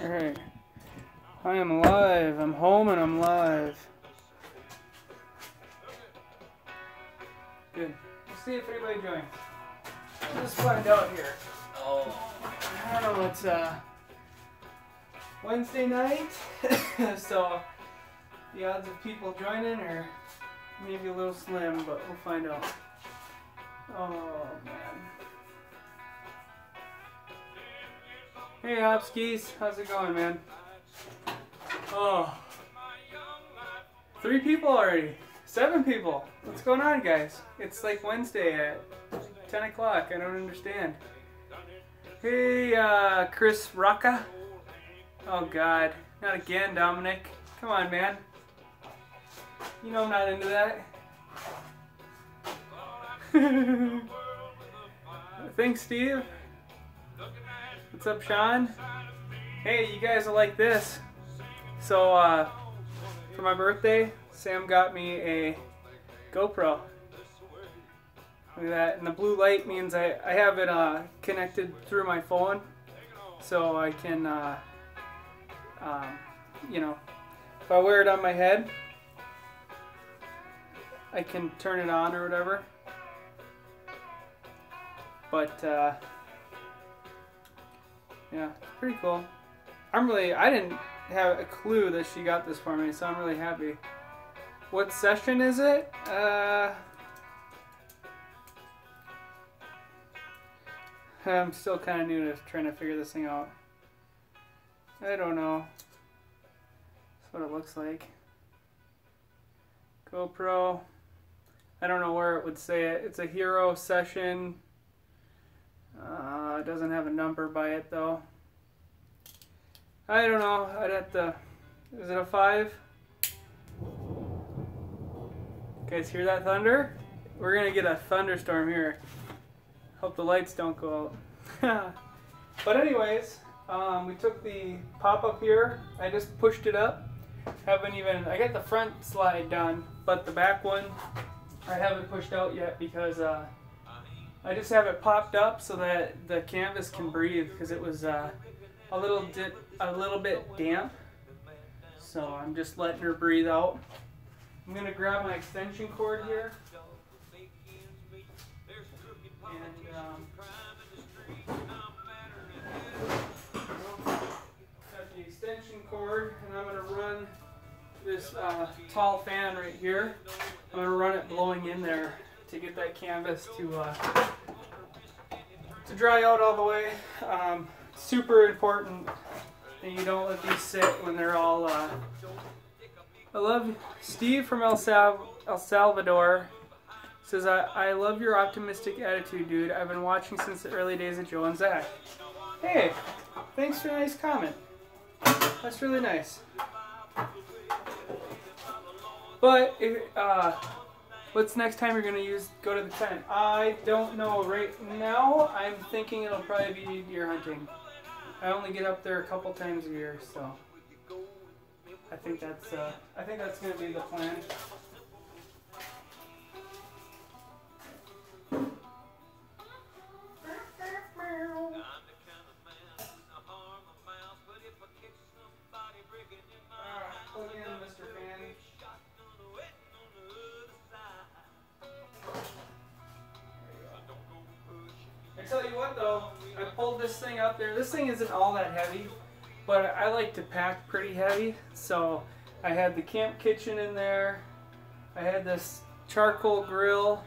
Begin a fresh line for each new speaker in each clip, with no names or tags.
Alright. I am live. I'm home and I'm live. Good. We'll see if anybody joins. Let's find out here. Oh, I don't know. It's Wednesday night, so the odds of people joining are maybe a little slim, but we'll find out. Oh man. Hey Hopskis, how's it going, man? Oh, 3 people already. 7 people. What's going on, guys? It's like Wednesday at 10 o'clock. I don't understand. Hey, Chris Rocca. Oh, God. Not again, Dominic. Come on, man. You know I'm not into that. Thanks, Steve. What's up, Sean? Hey, you guys will like this. So, for my birthday, Sam got me a GoPro. Look at that. And the blue light means I have it connected through my phone. So I can, you know, if I wear it on my head, I can turn it on or whatever. But, yeah, pretty cool. I didn't have a clue that she got this for me, so I'm really happy. What session is it? I'm still kind of new to trying to figure this thing out. I don't know. That's what it looks like. GoPro. I don't know where it would say it. It's a hero session. It doesn't have a number by it though. I don't know. I'd have to. Is it a 5? You guys hear that thunder? We're gonna get a thunderstorm here. Hope the lights don't go out. But anyways, we took the pop-up here. I just pushed it up. I got the front slide done, but the back one I haven't pushed out yet because I just have it popped up so that the canvas can breathe because it was a little bit damp. So I'm just letting her breathe out. I'm gonna grab my extension cord here. And got the extension cord, and I'm going to run this tall fan right here. I'm going to run it blowing in there to get that canvas to dry out all the way. Super important that you don't let these sit when they're all. I love Steve from El Salvador. Says, I love your optimistic attitude, dude. I've been watching since the early days of Joe and Zach. Hey, thanks for a nice comment. That's really nice. But, what's next time you're going to go to the tent? I don't know. Right now, I'm thinking it'll probably be deer hunting. I only get up there a couple times a year, so I think that's going to be the plan. Plug in, Mr. Fan. I tell you what though, I pulled this thing up there. This thing isn't all that heavy, but I like to pack pretty heavy. So I had the camp kitchen in there. I had this charcoal grill.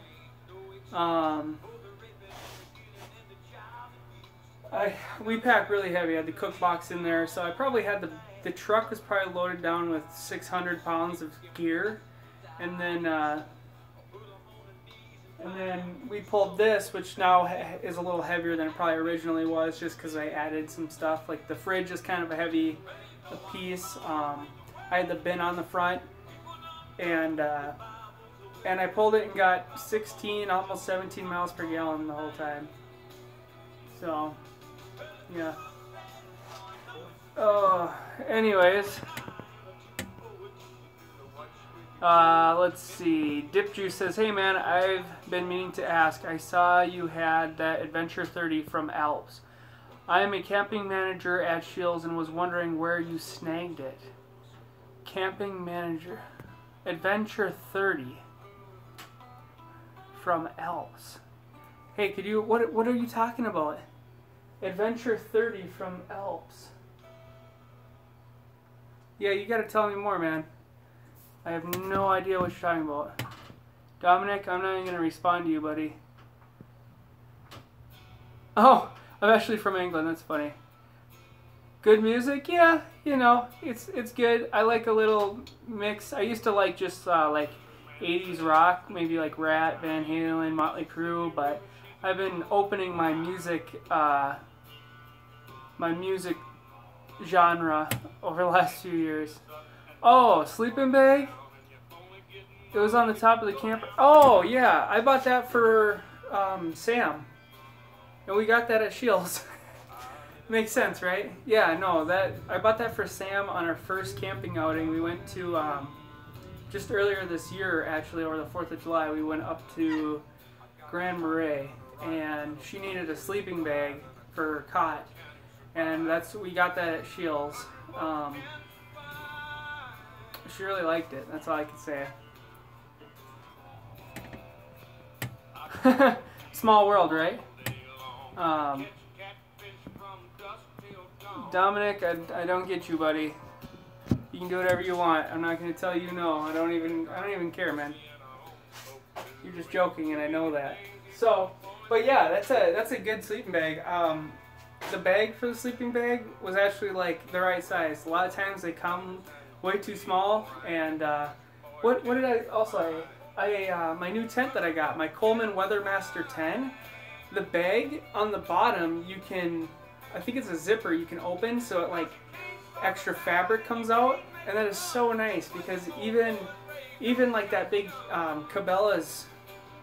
We pack really heavy. I had the cook box in there, so I probably had the truck was probably loaded down with 600 pounds of gear, and then we pulled this, which now is a little heavier than it probably originally was, just because I added some stuff. Like the fridge is kind of a heavy piece. I had the bin on the front, and I pulled it and got 16, almost 17 miles per gallon the whole time. So, yeah. Oh, anyways. Let's see. Dip Juice says, hey man, I've been meaning to ask. I saw you had that Adventure 30 from Alps. I am a camping manager at Shields and was wondering where you snagged it. Camping manager. Adventure 30 from Alps. Hey, could you, what are you talking about? Adventure 30 from Alps. Yeah, you gotta tell me more, man. I have no idea what you're talking about. Dominic, I'm not even gonna respond to you, buddy. Oh, I'm actually from England, that's funny. Good music? Yeah, you know, it's good. I like a little mix. I used to like just like 80s rock, maybe like Rat, Van Halen, Motley Crue, but I've been opening my music genre over the last few years. Oh, sleeping bag? It was on the top of the camper. Oh, yeah, I bought that for Sam. And we got that at Shields. Makes sense, right? Yeah, no, I bought that for Sam on our first camping outing. We went to, just earlier this year, actually, over the 4th of July, we went up to Grand Marais, and she needed a sleeping bag for her cot. And we got that at Shields. She really liked it, that's all I can say. Small world, right? Dominic, I don't get you, buddy. You can do whatever you want. I'm not going to tell you no. I don't even care, man. You're just joking, and I know that. So, but yeah, that's a good sleeping bag. The bag for the sleeping bag was actually like the right size. A lot of times they come way too small. And what did I also? My new tent that I got, my Coleman Weathermaster 10. The bag on the bottom, you can, I think it's a zipper you can open, so it like extra fabric comes out, and that is so nice because even like that big Cabela's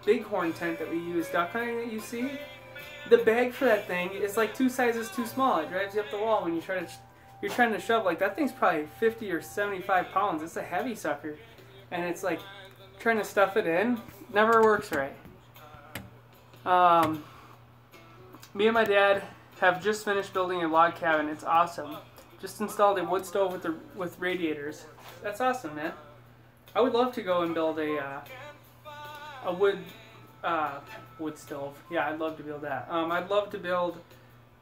Bighorn tent that we use duck hunting that you see, the bag for that thing is like 2 sizes too small. It drives you up the wall when you're trying to shove. Like that thing's probably 50 or 75 pounds. It's a heavy sucker, and it's like trying to stuff it in never works right. Me and my dad have just finished building a log cabin. It's awesome. Just installed a wood stove with radiators. That's awesome, man. I would love to go and build a wood stove. Yeah, I'd love to build that. I'd love to build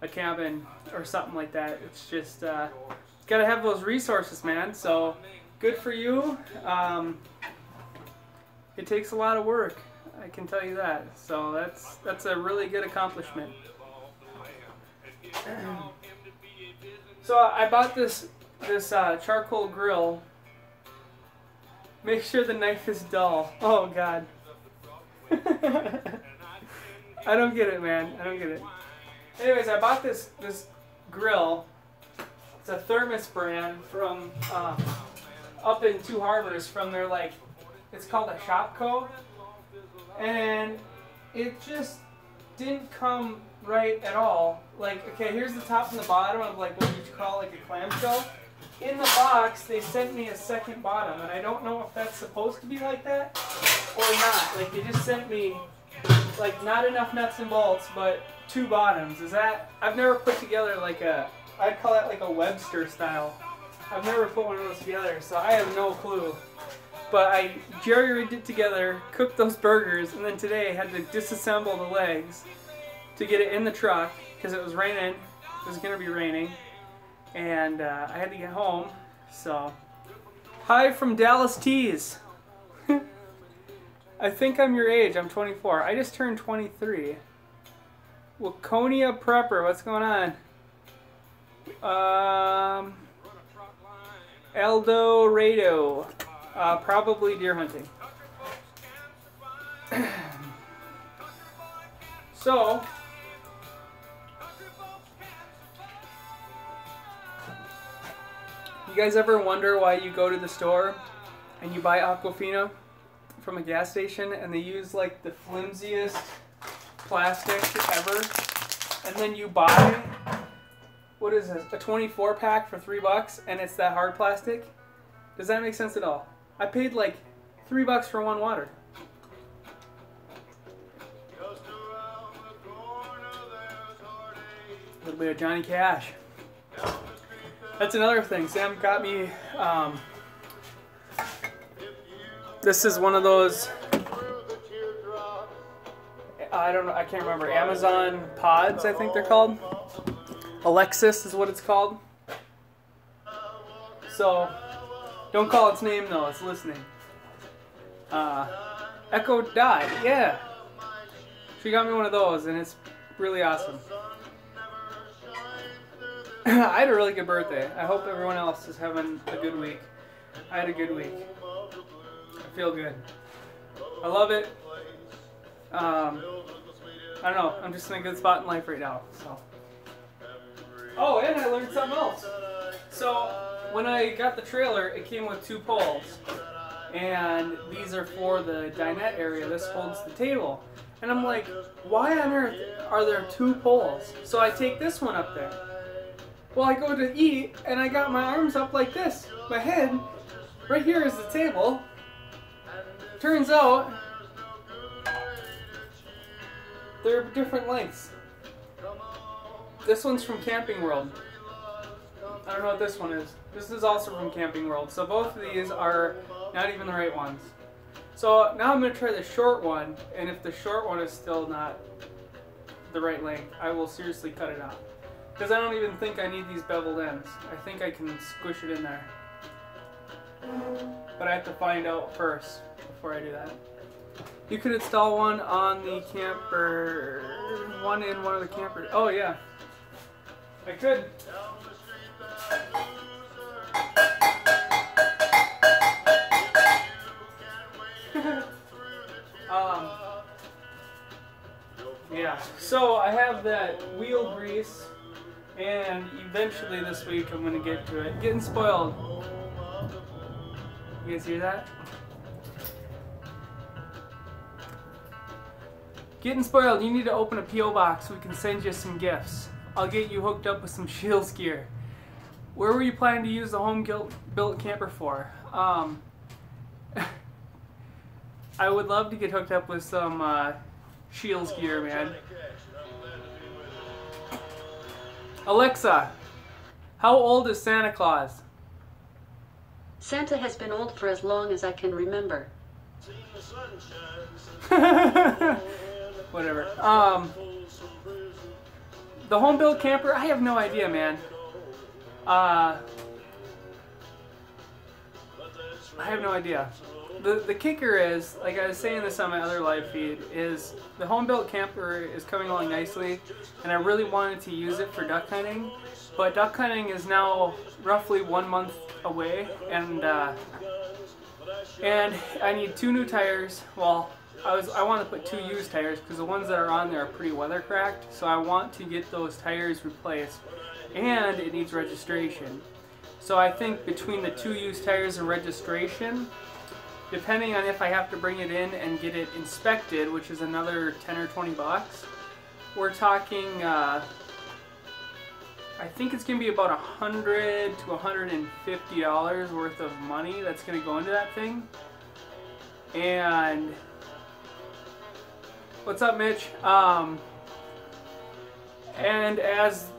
a cabin or something like that. It's just gotta have those resources, man. So good for you. It takes a lot of work, I can tell you that. So that's a really good accomplishment. So I bought this charcoal grill. Make sure the knife is dull. Oh God. I don't get it, man. I don't get it. Anyways, I bought this grill. It's a Thermos brand from up in Two Harbors. From their it's called a Shopco, and it just didn't come right at all. Like, okay, here's the top and the bottom of like what you call like a clamshell. In the box, they sent me a second bottom, and I don't know if that's supposed to be like that or not. Like, they just sent me like not enough nuts and bolts, but 2 bottoms. Is that? I've never put together like I'd call that like a Webster style. I've never put one of those together, so I have no clue. But I jerry-rigged it together, cooked those burgers, and then today I had to disassemble the legs to get it in the truck because it was raining. It was going to be raining. And I had to get home. So, hi from Dallas Tees. I think I'm your age. I'm 24. I just turned 23. Waconia Prepper. What's going on? El Dorado. Probably deer hunting. So, you guys ever wonder why you go to the store and you buy Aquafina from a gas station and they use like the flimsiest plastic ever, and then you buy, what is this, a 24 pack for $3 and it's that hard plastic? Does that make sense at all? I paid like $3 for one water. The little bit of Johnny Cash. That's another thing. Sam got me. This is one of those. I don't know. I can't remember. Amazon Pods, I think they're called. Alexis is what it's called. So, don't call its name though. It's listening. Echo Dot. Yeah. She got me one of those, and it's really awesome. I had a really good birthday. I hope everyone else is having a good week. I had a good week. I feel good. I love it. I don't know. I'm just in a good spot in life right now. So. Oh, and I learned something else. So when I got the trailer, it came with 2 poles, and these are for the dinette area. This holds the table, and I'm like, why on earth are there 2 poles? So I take this one up there. Well, I go to eat, and I got my arms up like this. My head, right here is the table. Turns out, they're different lengths. This one's from Camping World. I don't know what this one is. This is also from Camping World. So both of these are not even the right ones. So now I'm going to try the short one, and if the short one is still not the right length, I will seriously cut it out. Because I don't even think I need these beveled ends. I think I can squish it in there. But I have to find out first before I do that. You could install one on the camper, one in one of the campers. Oh yeah, I could. Yeah, so I have that wheel grease, and eventually this week I'm gonna get to it. Getting spoiled. You guys hear that? Getting spoiled. You need to open a P.O. box so we can send you some gifts. I'll get you hooked up with some Scheels gear. Where were you planning to use the home-built camper for? I would love to get hooked up with some Scheels gear, man. Alexa, how old is Santa Claus?
Santa has been old for as long as I can remember.
Whatever. The home-built camper, I have no idea, man. I have no idea. The kicker is, like I was saying this on my other live feed, is the home-built camper is coming along nicely, and I really wanted to use it for duck hunting, but duck hunting is now roughly 1 month away, and I need 2 new tires. Well, I want to put 2 used tires because the ones that are on there are pretty weather cracked, so I want to get those tires replaced, and it needs registration. So I think between the 2 used tires and registration, depending on if I have to bring it in and get it inspected, which is another 10 or 20 bucks, we're talking, I think it's going to be about $100 to $150 worth of money that's going to go into that thing. And what's up, Mitch? And as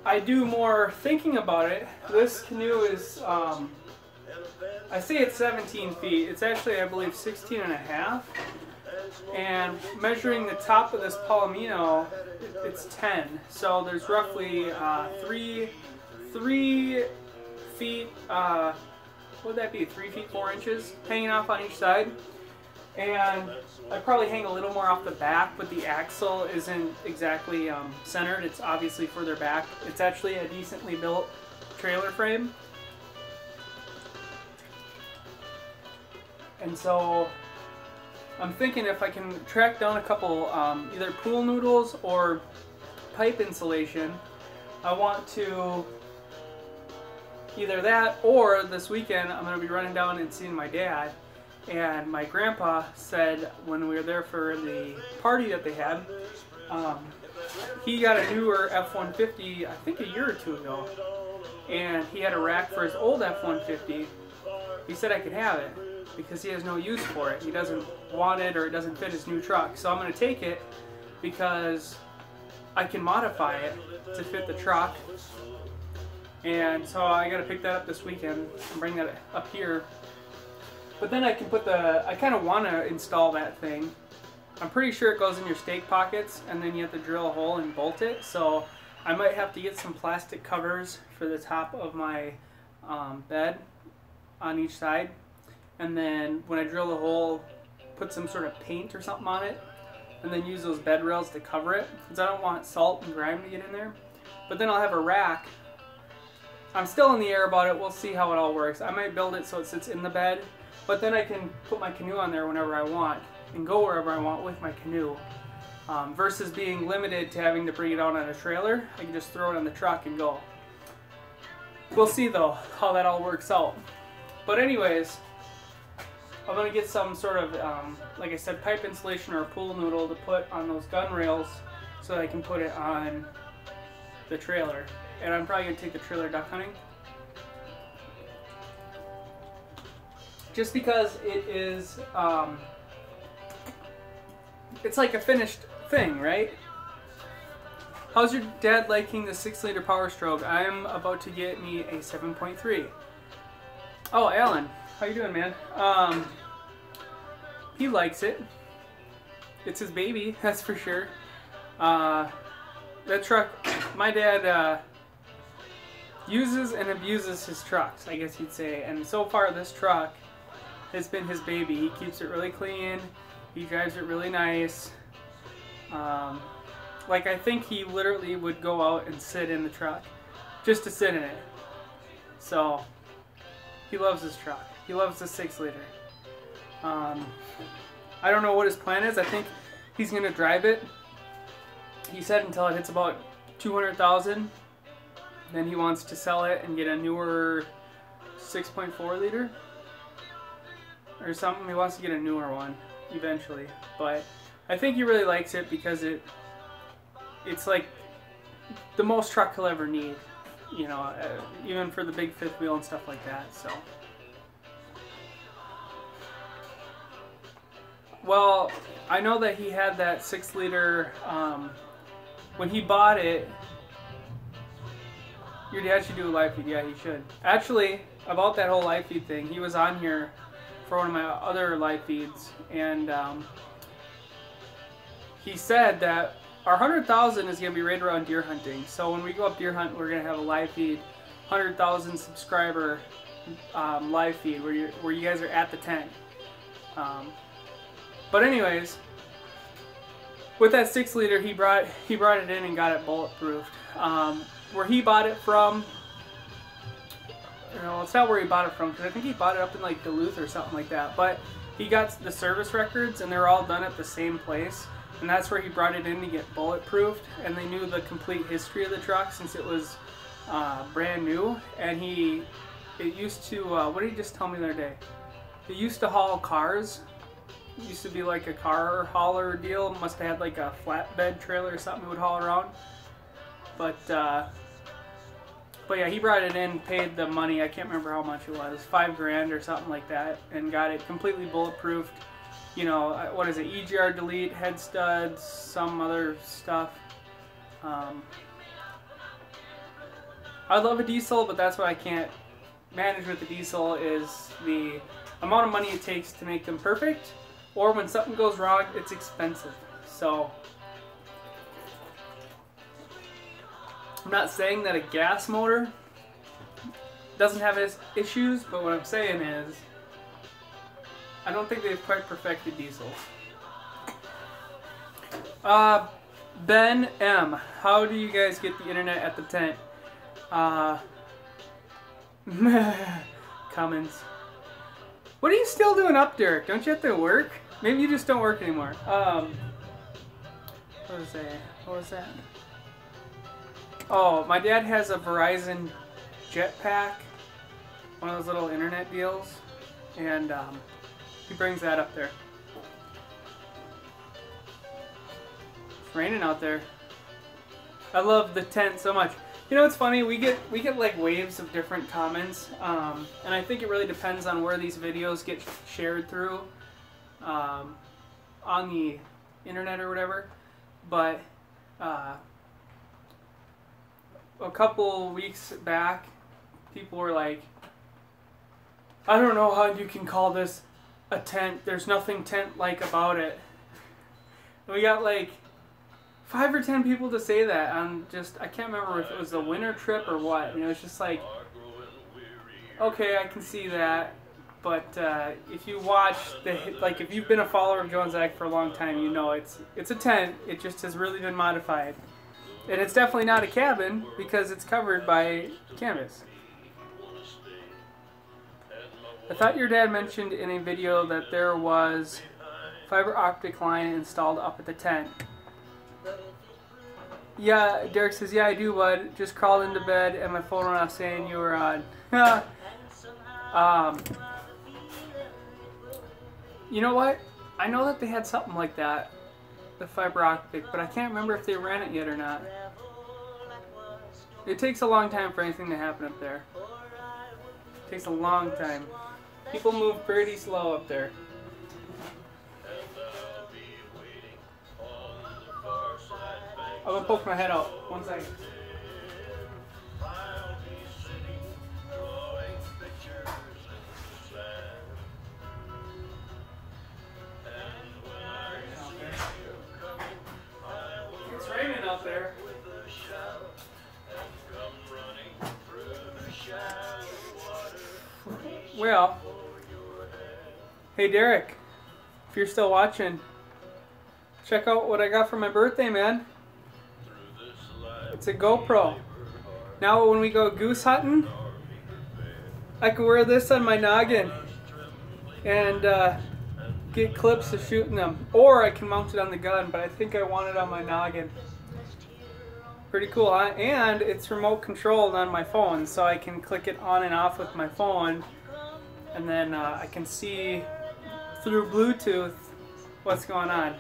I do more thinking about it, this canoe is, I say it's 17 feet. It's actually, I believe, 16 and a half. And measuring the top of this Palomino, it's 10. So there's roughly 3 feet, what would that be, 3 feet 4 inches hanging off on each side. And I'd probably hang a little more off the back, but the axle isn't exactly centered. It's obviously further back. It's actually a decently built trailer frame. And so I'm thinking if I can track down a couple either pool noodles or pipe insulation, I want to either that, or this weekend I'm going to be running down and seeing my dad. And my grandpa said when we were there for the party that they had, he got a newer F-150 I think a year or 2 ago, and he had a rack for his old F-150. He said I could have it because he has no use for it. He doesn't want it, or it doesn't fit his new truck. So I'm going to take it because I can modify it to fit the truck. And so I gotta pick that up this weekend and bring that up here. But then I can put I kind of want to install that thing. I'm pretty sure it goes in your stake pockets, and then you have to drill a hole and bolt it. So I might have to get some plastic covers for the top of my bed on each side. And then when I drill the hole, put some sort of paint or something on it, and then use those bed rails to cover it, because I don't want salt and grime to get in there. But then I'll have a rack. I'm still in the air about it. We'll see how it all works. I might build it so it sits in the bed, but then I can put my canoe on there whenever I want and go wherever I want with my canoe. Versus being limited to having to bring it out on a trailer, I can just throw it on the truck and go. We'll see though how that all works out. But anyways, I'm going to get some sort of, like I said, pipe insulation or a pool noodle to put on those gun rails so that I can put it on the trailer. And I'm probably going to take the trailer duck hunting. Just because it is, it's like a finished thing, right? How's your dad liking the 6-liter Power Stroke? I'm about to get me a 7.3. Oh, Alan, how you doing, man? He likes it. It's his baby, that's for sure. That truck, my dad uses and abuses his trucks, I guess you'd say. And so far, this truck has been his baby. He keeps it really clean. He drives it really nice. Like, I think he literally would go out and sit in the truck just to sit in it. So, he loves his truck. He loves the 6-liter. I don't know what his plan is. I think he's going to drive it. He said until it hits about 200,000. Then he wants to sell it and get a newer 6.4 liter or something. He wants to get a newer one eventually. But I think he really likes it because it's like the most truck he'll ever need. You know, even for the big fifth wheel and stuff like that. So, well, I know that he had that 6-liter when he bought it. Your dad should do a live feed. Yeah, he should. Actually, about that whole live feed thing, he was on here for one of my other live feeds, and he said that our 100,000 is going to be right around deer hunting. So when we go up deer hunt, we're going to have a live feed, 100,000 subscriber live feed where you guys are at the tent. But anyways, with that 6-liter, he brought it in and got it bulletproofed. Where he bought it from, you know, it's not where he bought it from, because I think he bought it up in like Duluth or something like that. But he got the service records, and they're all done at the same place. And that's where he brought it in to get bulletproofed, and they knew the complete history of the truck since it was brand new. And it used to, what did he just tell me the other day? It used to haul cars. It used to be like a car hauler deal. Must have had like a flatbed trailer or something it would haul around. But yeah, he brought it in, paid the money. I can't remember how much it was, $5,000 or something like that, and got it completely bulletproofed. You know, what is it, EGR delete, head studs, some other stuff. I love a diesel, but that's what I can't manage with the diesel is the amount of money it takes to make them perfect, or when something goes wrong, it's expensive. So, I'm not saying that a gas motor doesn't have its issues, but what I'm saying is I don't think they've quite perfected diesels. Ben M, how do you guys get the internet at the tent? Cummins. What are you still doing up, Derek? Don't you have to work? Maybe you just don't work anymore. What was that? Oh, my dad has a Verizon Jetpack, one of those little internet deals, and he brings that up there. It's raining out there. I love the tent so much. You know, it's funny, we get like waves of different comments, and I think it really depends on where these videos get shared through on the internet or whatever. But a couple weeks back, people were like, I don't know how you can call this a tent. There's nothing tent-like about it. And we got like 5 or 10 people to say that on just, I can't remember if it was the winter trip or what. And it was just like, okay, I can see that. But if you watch like if you've been a follower of Jones Act for a long time, you know it's a tent. It just has really been modified, and it's definitely not a cabin because it's covered by canvas. I thought your dad mentioned in a video that there was fiber optic line installed up at the tent. Yeah, Derek says, yeah, I do, bud. Just crawled into bed and my phone went off saying you were on. You know what? I know that they had something like that, the fiber optic, but I can't remember if they ran it yet or not. It takes a long time for anything to happen up there. It takes a long time. People move pretty slow up there. I'm gonna poke my head out. 1 second. It's raining out there. Well, hey Derek, if you're still watching, check out what I got for my birthday, man. It's a GoPro. Now when we go goose hunting, I can wear this on my noggin and get clips of shooting them. Or I can mount it on the gun, but I think I want it on my noggin. Pretty cool, huh? And it's remote controlled on my phone, so I can click it on and off with my phone, and then I can see through Bluetooth what's going on.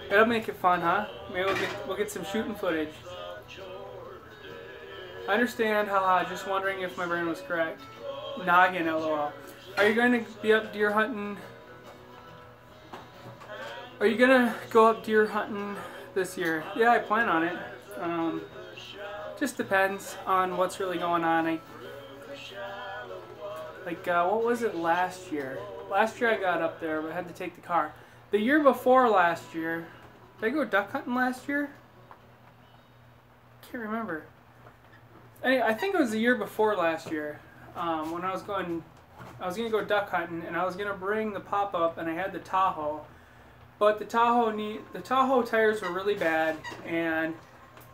That'll make it fun, huh? Maybe we'll get some shooting footage. I understand, haha, just wondering if my brain was correct. Noggin, lol. Are you going to be up deer hunting? Are you going to go up deer hunting this year? Yeah, I plan on it. Just depends on what's really going on. What was it last year? Last year I got up there, but I had to take the car. The year before last year, did I go duck hunting last year? Can't remember. Anyway, I think it was the year before last year when I was going to go duck hunting, and I was going to bring the pop-up, and I had the Tahoe. But the Tahoe tires were really bad, and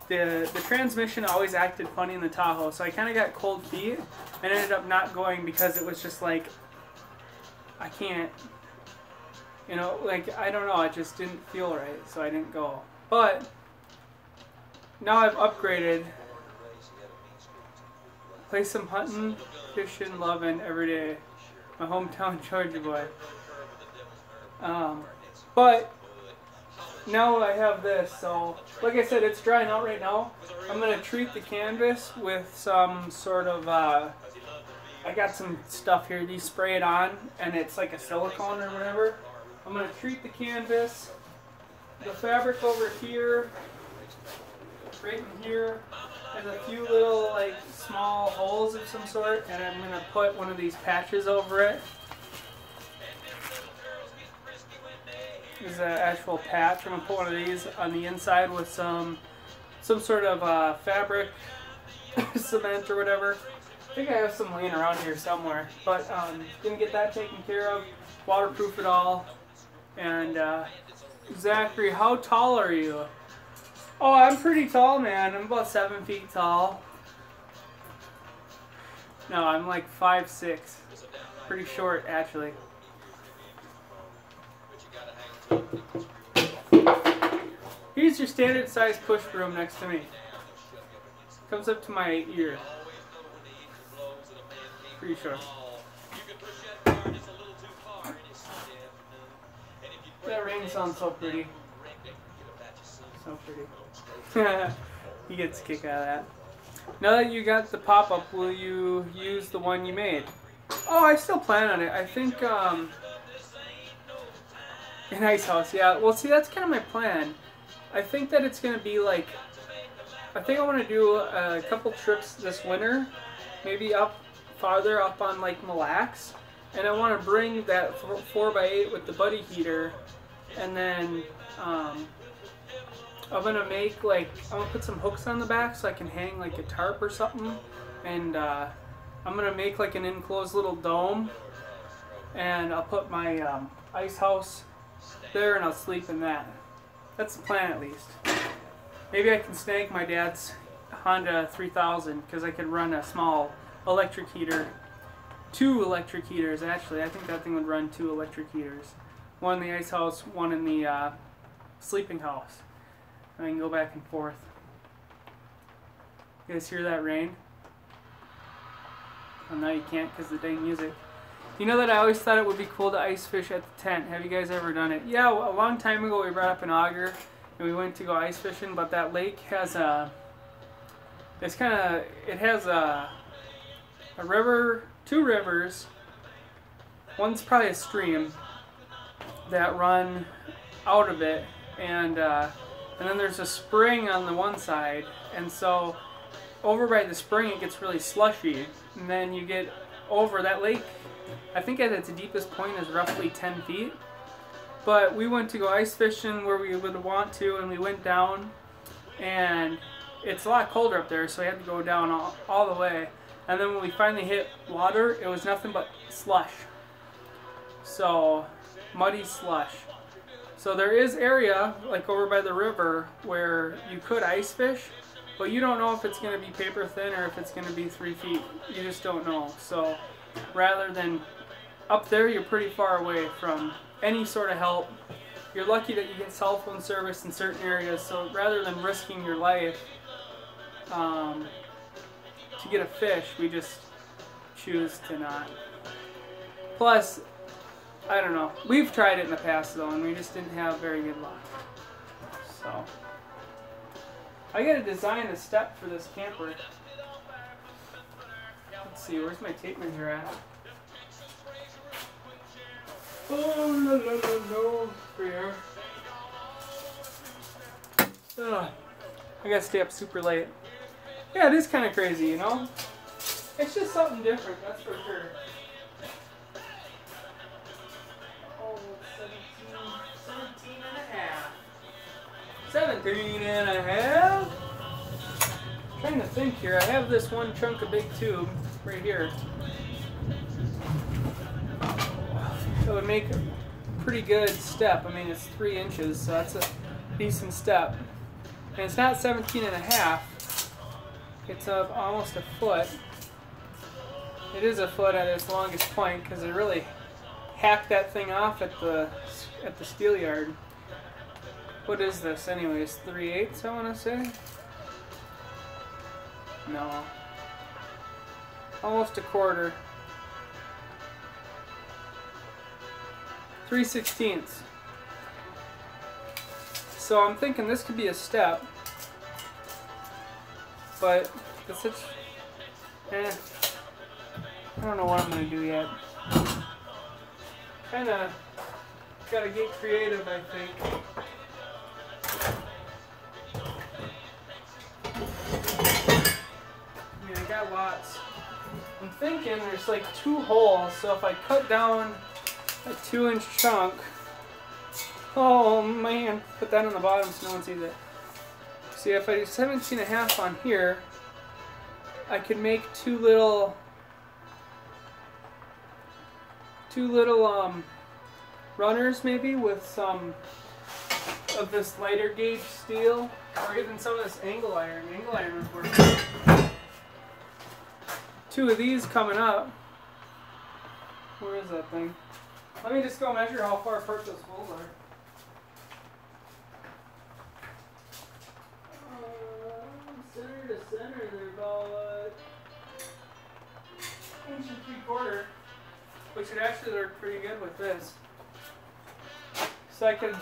the transmission always acted funny in the Tahoe, so I kind of got cold feet and ended up not going because it was just like, I can't, you know, like, I don't know, it just didn't feel right, so I didn't go. But now I've upgraded. Play some hunting, fishing, loving every day. My hometown Georgia boy. But now I have this, so like I said, it's drying out right now. I'm going to treat the canvas with some sort of, I got some stuff here, you spray it on, and it's like a silicone or whatever. I'm going to treat the canvas, the fabric over here, right in here, and a few little like small holes of some sort, and I'm going to put one of these patches over it. This is an actual patch. I'm going to put one of these on the inside with some sort of fabric, cement or whatever. I think I have some laying around here somewhere. But going to get that taken care of, waterproof it all. And Zachary, how tall are you? Oh, I'm pretty tall, man. I'm about 7 feet tall. No, I'm like 5'6". Pretty short, actually. Here's your standard size push broom next to me. Comes up to my ear. Pretty short. That rain sounds so pretty. So pretty. He gets a kick out of that. Now that you got the pop-up, will you use the one you made? Oh, I still plan on it. I think, an ice house, yeah. Well, see, that's kind of my plan. I think that it's going to be like I think I want to do a couple trips this winter, maybe farther up on like Mille Lacs, and I want to bring that 4x8 with the buddy heater, and then I'm gonna make like, I'm gonna put some hooks on the back so I can hang like a tarp or something, and I'm gonna make like an enclosed little dome, and I'll put my ice house there and I'll sleep in that. That's the plan at least. Maybe I can snag my dad's Honda 3000 because I could run a small electric heater. 2 electric heaters actually. I think that thing would run 2 electric heaters. One in the ice house, one in the sleeping house. And I can go back and forth. You guys hear that rain? Oh no, you can't because of the dang music. You know that I always thought it would be cool to ice fish at the tent. Have you guys ever done it? Yeah, a long time ago we brought up an auger and we went to go ice fishing, but that lake has a, it has a river, 2 rivers. One's probably a stream that run out of it, and then there's a spring on the one side, and so over by the spring it gets really slushy, and then you get over that lake. I think at its deepest point is roughly 10 feet. But we went to go ice fishing where we would want to, and we went down, and it's a lot colder up there, so we had to go down all the way. And then when we finally hit water, it was nothing but slush. So, muddy slush. So there is area, like over by the river, where you could ice fish, but you don't know if it's going to be paper thin or if it's going to be 3 feet. You just don't know. So rather than up there, you're pretty far away from any sort of help. You're lucky that you get cell phone service in certain areas, so rather than risking your life to get a fish, we just choose to not. Plus, I don't know, we've tried it in the past though, and we just didn't have very good luck. So, I gotta design a step for this camper. Let's see, where's my tape measure at? Oh, no, for here. Ugh. I gotta stay up super late. Yeah, it is kind of crazy, you know? It's just something different, that's for sure. Oh, 17 and a half. 17 and a half? I'm trying to think here. I have this one chunk of big tube right here. It would make a pretty good step. I mean, it's 3 inches, so that's a decent step. And it's not 17 and a half. It's almost a foot. It is a foot at its longest point because it really hacked that thing off at the steel yard. What is this anyways? 3/8 I want to say? No. Almost a quarter. 3/16. So I'm thinking this could be a step, but it's such, I don't know what I'm gonna do yet. Kinda gotta get creative, I think. I mean, I got lots. I'm thinking there's like 2 holes, so if I cut down a 2-inch chunk, oh man, put that on the bottom so no one sees it. See, if I do 17 and a half on here, I could make two little runners maybe with some of this lighter gauge steel, or even some of this angle iron. Angle iron would work. 2 of these coming up. Where is that thing? Let me just go measure how far apart those holes are. Center to center, they're about 1 3/4 inches, which would actually work pretty good with this. So I could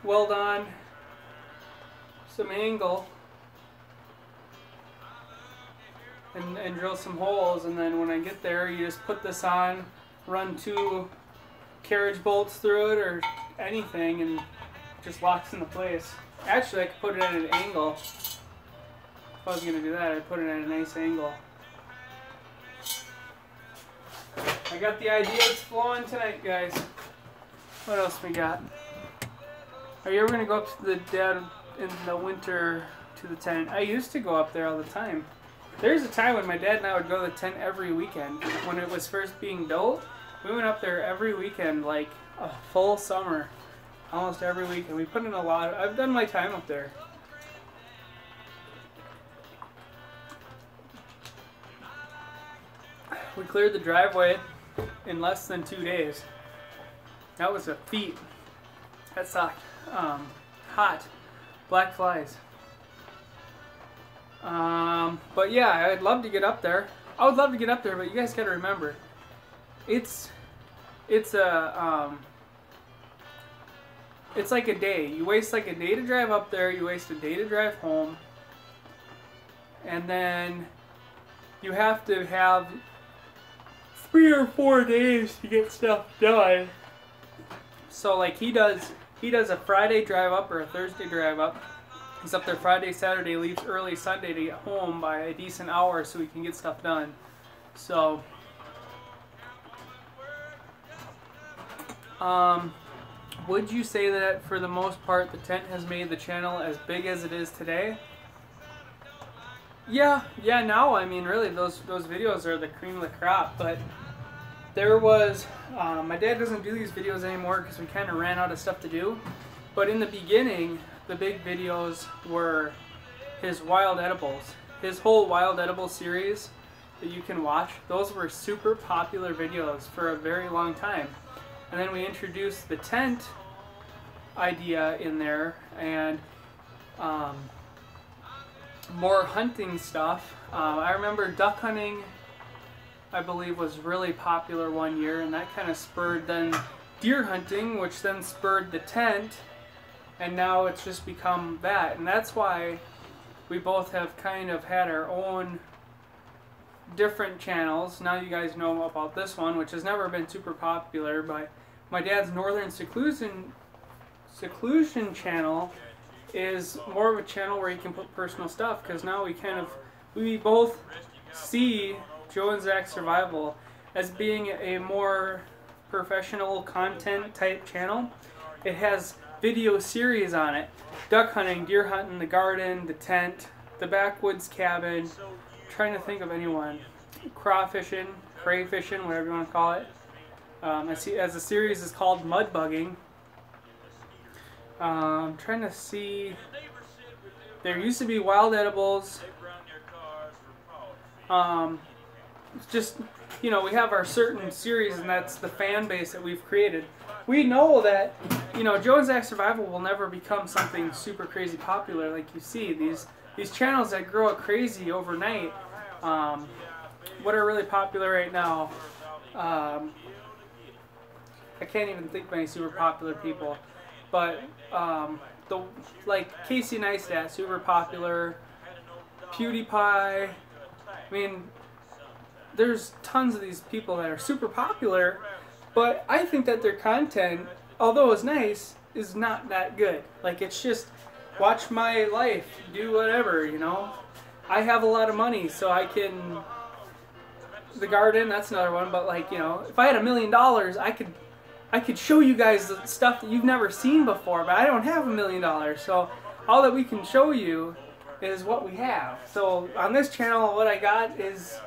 weld on some angle and drill some holes, and then when I get there you just put this on, run 2 carriage bolts through it or anything, and just locks into place. Actually, I could put it at an angle. If I was gonna do that, I'd put it at a nice angle. I got the ideas flowing tonight, guys. What else we got? Are you ever gonna go up to the dad in the winter to the tent? I used to go up there all the time. There's a time when my dad and I would go to the tent every weekend. When it was first being built, we went up there every weekend, like a full summer. Almost every weekend. We put in a lot. I've done my time up there. We cleared the driveway in less than 2 days. That was a feat. That sucked. Hot. Black flies. But yeah, I'd love to get up there. I would love to get up there, but you guys gotta remember, it's like a day. You waste like a day to drive up there, you waste a day to drive home, and then you have to have 3 or 4 days to get stuff done. So like he does a Friday drive up or a Thursday drive up. He's up there Friday, Saturday, leaves early Sunday to get home by a decent hour so he can get stuff done. So, would you say that for the most part the tent has made the channel as big as it is today? Yeah, now, I mean, really, those videos are the cream of the crop, but there was, my dad doesn't do these videos anymore because we kind of ran out of stuff to do, but in the beginning, the big videos were his wild edibles. His whole wild edible series that you can watch, those were super popular videos for a very long time. And then we introduced the tent idea in there, and more hunting stuff. I remember duck hunting, I believe, was really popular one year, and that kind of spurred then deer hunting, which then spurred the tent. And now it's just become that. And that's why we both have kind of had our own different channels. Now you guys know about this one, which has never been super popular, but my dad's Northern Seclusion channel is more of a channel where you can put personal stuff, because now we both see Joe and Zach Survival as being a more professional content type channel. It has video series on it: duck hunting, deer hunting, the garden, the tent, the backwoods cabin. I'm trying to think of anyone. Crawfishing, crayfishing, whatever you want to call it. As the series is called mud bugging. I'm trying to see. There used to be wild edibles. It's just, you know, we have our certain series, and that's the fan base that we've created. We know that, you know, Joe and Zach Survival will never become something super crazy popular like you see. These channels that grow crazy overnight, what are really popular right now, I can't even think of any super popular people, but like Casey Neistat, super popular, PewDiePie, I mean, there's tons of these people that are super popular, but I think that their content, although it's nice, is not that good. Like, it's just, watch my life, do whatever, you know. I have a lot of money, so I can, the garden, that's another one, but like, you know, if I had $1 million, I could show you guys the stuff that you've never seen before, but I don't have $1 million, so all that we can show you is what we have. So on this channel, what I got is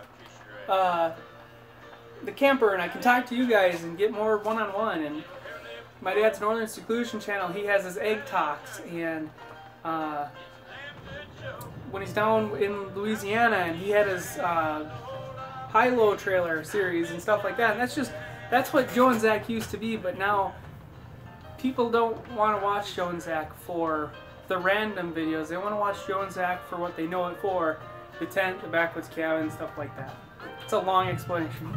the camper, and I can talk to you guys and get more one-on-one. And my dad's Northern Seclusion channel, he has his egg talks, and when he's down in Louisiana, and he had his high-low trailer series and stuff like that. And that's what Joe and Zach used to be, but now people don't want to watch Joe and Zach for the random videos. They want to watch Joe and Zach for what they know it for: the tent, the backwoods cabin, stuff like that. It's a long explanation.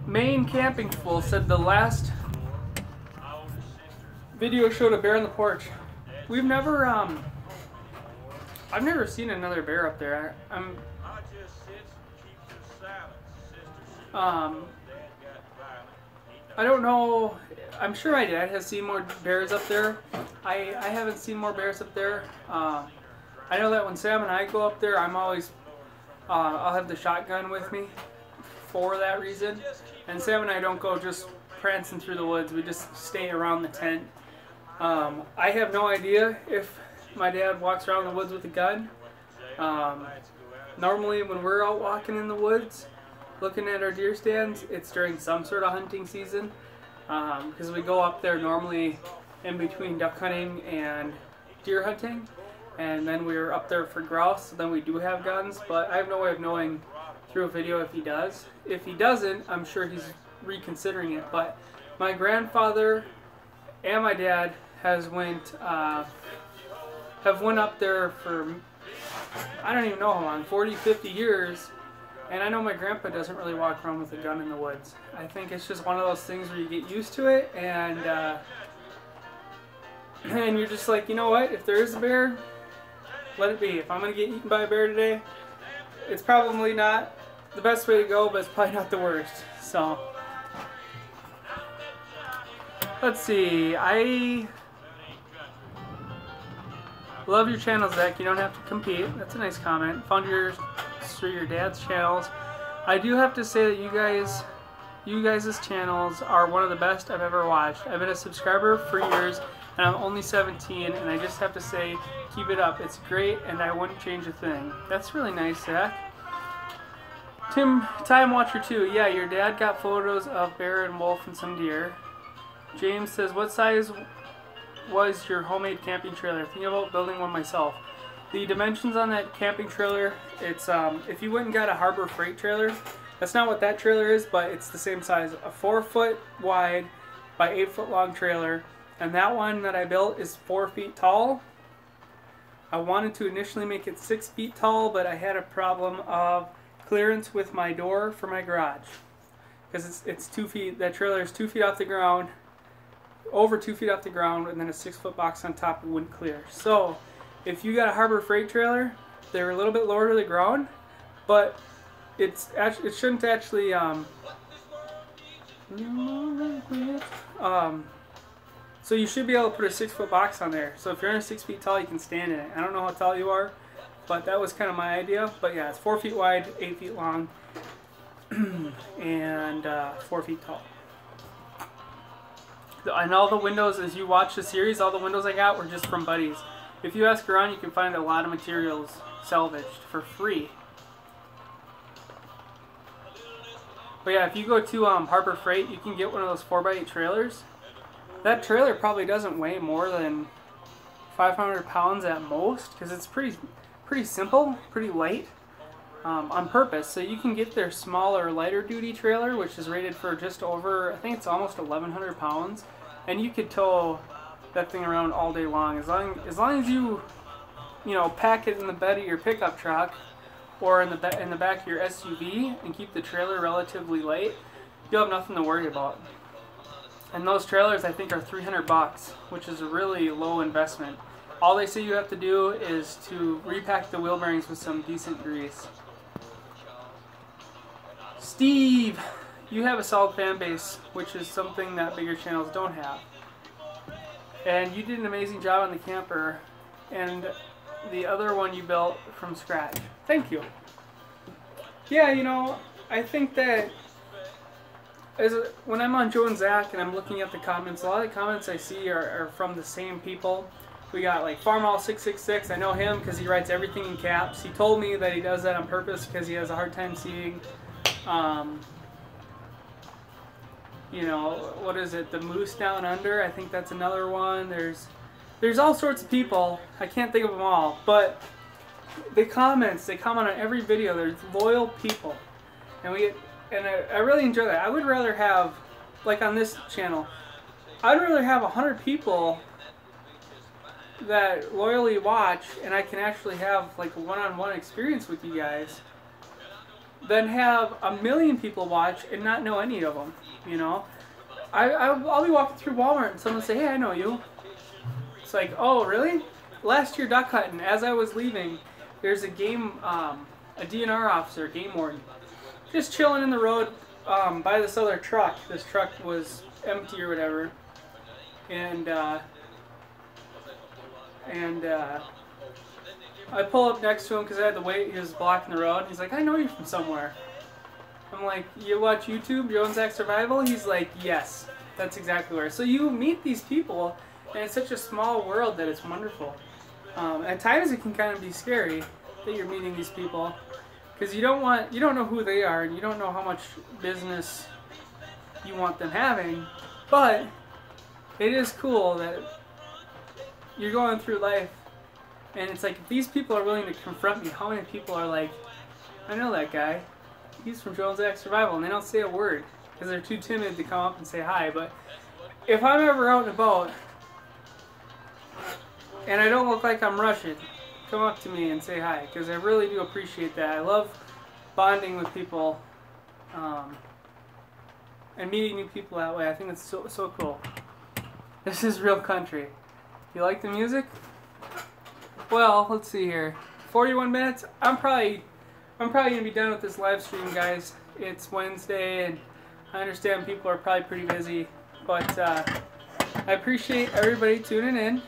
Maine Camping Fool said the last video showed a bear on the porch. We've never, I've never seen another bear up there. I don't know. I'm sure my dad has seen more bears up there. I haven't seen more bears up there. I know that when Sam and I go up there, I'm always I'll have the shotgun with me for that reason. And Sam and I don't go just prancing through the woods. We just stay around the tent. I have no idea if my dad walks around the woods with a gun. Normally when we're out walking in the woods looking at our deer stands, it's during some sort of hunting season, because we go up there normally in between duck hunting and deer hunting, and then we're up there for grouse, so then we do have guns, but I have no way of knowing through a video if he does. If he doesn't, I'm sure he's reconsidering it. But my grandfather and my dad have went up there for, I don't even know how long, 40, 50 years. And I know my grandpa doesn't really walk around with a gun in the woods. I think it's just one of those things where you get used to it, and you're just like, you know what, if there is a bear, let it be. If I'm going to get eaten by a bear today, it's probably not the best way to go, but it's probably not the worst. So, let's see. I love your channel, Zach. You don't have to compete. That's a nice comment. Found yours through your dad's channels. I do have to say that you guys' channels are one of the best I've ever watched. I've been a subscriber for years, and I'm only 17, and I just have to say, keep it up. It's great, and I wouldn't change a thing. That's really nice, Zach. Tim, Time Watcher 2. Yeah, your dad got photos of bear and wolf and some deer. James says, what size was your homemade camping trailer? Thinking about building one myself. The dimensions on that camping trailer, it's if you went and got a Harbor Freight trailer, that's not what that trailer is, but it's the same size. A 4-foot wide by 8-foot long trailer, and that one that I built is 4 feet tall. I wanted to initially make it 6 feet tall, but I had a problem of clearance with my door for my garage, because it's 2 feet. That trailer is 2 feet off the ground, over 2 feet off the ground, and then a 6-foot box on top wouldn't clear. So if you got a Harbor Freight trailer, they're a little bit lower to the ground, but it shouldn't actually so you should be able to put a 6-foot box on there. So if you're under 6 feet tall, you can stand in it. I don't know how tall you are, but that was kind of my idea. But yeah, it's 4 feet wide, 8 feet long, and 4 feet tall. And all the windows, as you watch the series, all the windows I got were just from buddies. If you ask around, you can find a lot of materials salvaged for free. But yeah, if you go to Harbor Freight, you can get one of those 4x8 trailers. That trailer probably doesn't weigh more than 500 pounds at most, because it's pretty simple, pretty light, on purpose. So you can get their smaller, lighter duty trailer, which is rated for just over, I think it's almost 1,100 pounds, and you could tow that thing around all day long. As long as you pack it in the bed of your pickup truck or in the back of your SUV and keep the trailer relatively light, you'll have nothing to worry about. And those trailers, I think, are $300, which is a really low investment. All they say you have to do is to repack the wheel bearings with some decent grease. Steve, you have a solid fan base, which is something that bigger channels don't have. And you did an amazing job on the camper and the other one you built from scratch. Thank you. Yeah, I think that when I'm on Joe and Zach and I'm looking at the comments, a lot of the comments I see are from the same people. We got like Farmall666. I know him because he writes everything in caps. He told me that he does that on purpose because he has a hard time seeing what is it, the Moose Down Under, I think that's another one. There's all sorts of people, I can't think of them all, but they comment on every video. There's loyal people, and I really enjoy that. I would rather have, like on this channel, I'd rather have 100 people that loyally watch, and I can actually have like a one-on-one experience with you guys, than have 1 million people watch and not know any of them. I'll be walking through Walmart and someone say, hey, I know you. It's like, oh, really? Last year duck hunting, as I was leaving, there's a DNR officer, game warden, just chilling in the road, by this other truck. This truck was empty or whatever, and I pull up next to him because I had to wait. He was blocking the road. He's like, "I know you from somewhere." I'm like, "You watch YouTube, Jones Act Survival?" He's like, "Yes, that's exactly where." So you meet these people, and it's such a small world that it's wonderful. At times it can kind of be scary that you're meeting these people because you don't know who they are, and you don't know how much business you want them having. But it is cool that you're going through life, and it's like, if these people are willing to confront me, how many people are like, "I know that guy. He's from Jones Act Survival," and they don't say a word because they're too timid to come up and say hi. But if I'm ever out and about and I don't look like I'm Russian, come up to me and say hi, because I really do appreciate that. I love bonding with people and meeting new people that way. I think it's so cool. This is real country. You like the music? Well, let's see here. 41 minutes. I'm probably gonna be done with this live stream, guys. It's Wednesday, and I understand people are probably pretty busy, but I appreciate everybody tuning in,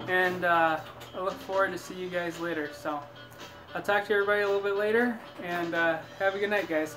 and I look forward to see you guys later. So I'll talk to everybody a little bit later, and have a good night, guys.